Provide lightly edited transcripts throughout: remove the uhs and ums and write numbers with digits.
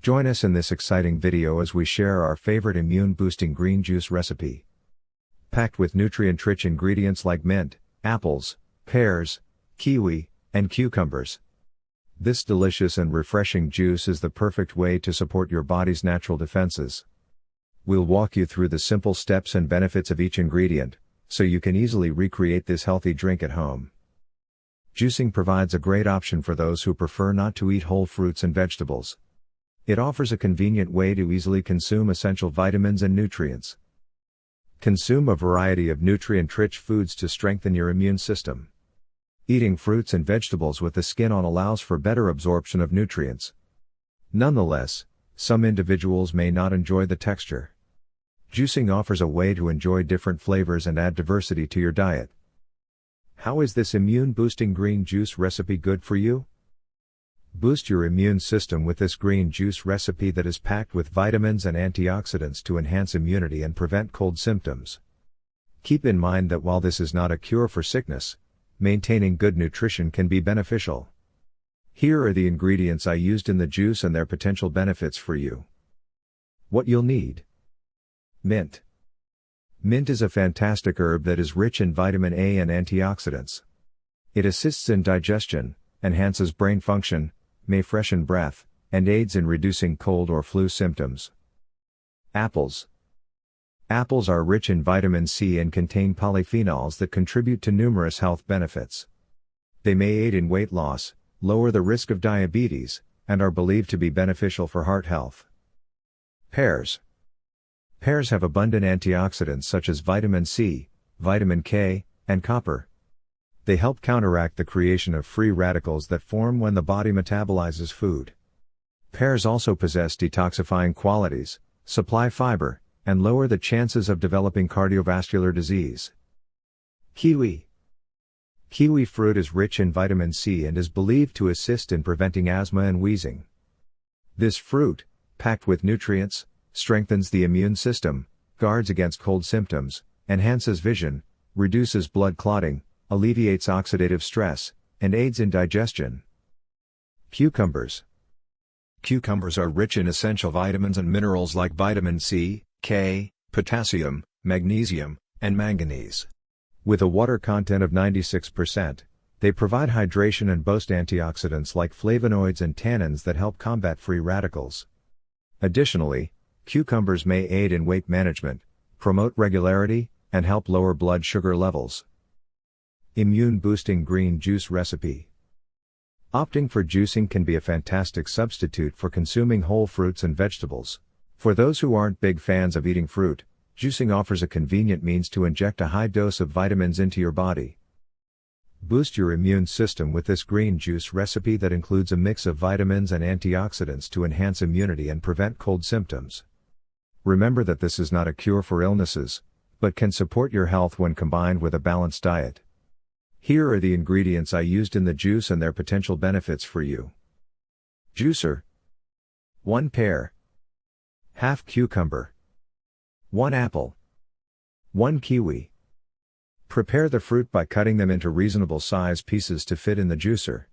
Join us in this exciting video as we share our favorite immune-boosting green juice recipe. Packed with nutrient-rich ingredients like mint, apples, pears, kiwi, and cucumbers. This delicious and refreshing juice is the perfect way to support your body's natural defenses. We'll walk you through the simple steps and benefits of each ingredient, so you can easily recreate this healthy drink at home. Juicing provides a great option for those who prefer not to eat whole fruits and vegetables. It offers a convenient way to easily consume essential vitamins and nutrients. Consume a variety of nutrient-rich foods to strengthen your immune system. Eating fruits and vegetables with the skin on allows for better absorption of nutrients. Nonetheless, some individuals may not enjoy the texture. Juicing offers a way to enjoy different flavors and add diversity to your diet. How is this immune-boosting green juice recipe good for you? Boost your immune system with this green juice recipe that is packed with vitamins and antioxidants to enhance immunity and prevent cold symptoms. Keep in mind that while this is not a cure for sickness, maintaining good nutrition can be beneficial. Here are the ingredients I used in the juice and their potential benefits for you. What you'll need. Mint. Mint is a fantastic herb that is rich in vitamin A and antioxidants. It assists in digestion, enhances brain function, may freshen breath, and aids in reducing cold or flu symptoms. Apples. Apples are rich in vitamin C and contain polyphenols that contribute to numerous health benefits. They may aid in weight loss, lower the risk of diabetes, and are believed to be beneficial for heart health. Pears. Pears have abundant antioxidants such as vitamin C, vitamin K, and copper. They help counteract the creation of free radicals that form when the body metabolizes food. Pears also possess detoxifying qualities, supply fiber, and lower the chances of developing cardiovascular disease. Kiwi. Kiwi fruit is rich in vitamin C and is believed to assist in preventing asthma and wheezing. This fruit, packed with nutrients, strengthens the immune system, guards against cold symptoms, enhances vision, reduces blood clotting, alleviates oxidative stress, and aids in digestion. Cucumbers. Cucumbers are rich in essential vitamins and minerals like vitamin C, K, potassium, magnesium, and manganese. With a water content of 96%, they provide hydration and boast antioxidants like flavonoids and tannins that help combat free radicals. Additionally, cucumbers may aid in weight management, promote regularity, and help lower blood sugar levels. Immune-boosting green juice recipe. Opting for juicing can be a fantastic substitute for consuming whole fruits and vegetables. For those who aren't big fans of eating fruit, juicing offers a convenient means to inject a high dose of vitamins into your body. Boost your immune system with this green juice recipe that includes a mix of vitamins and antioxidants to enhance immunity and prevent cold symptoms. Remember that this is not a cure for illnesses, but can support your health when combined with a balanced diet. Here are the ingredients I used in the juice and their potential benefits for you. Juicer. 1 pear. Half cucumber. 1 apple. 1 kiwi. Prepare the fruit by cutting them into reasonable size pieces to fit in the juicer.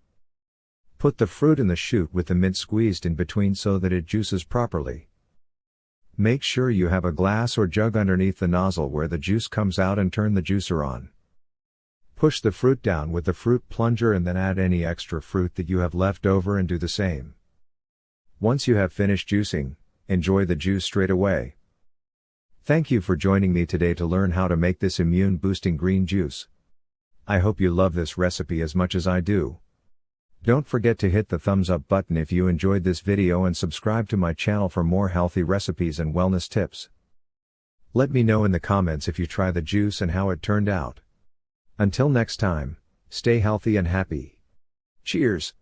Put the fruit in the chute with the mint squeezed in between so that it juices properly. Make sure you have a glass or jug underneath the nozzle where the juice comes out and turn the juicer on. Push the fruit down with the fruit plunger and then add any extra fruit that you have left over and do the same. Once you have finished juicing, enjoy the juice straight away. Thank you for joining me today to learn how to make this immune-boosting green juice. I hope you love this recipe as much as I do. Don't forget to hit the thumbs up button if you enjoyed this video and subscribe to my channel for more healthy recipes and wellness tips. Let me know in the comments if you try the juice and how it turned out. Until next time, stay healthy and happy. Cheers!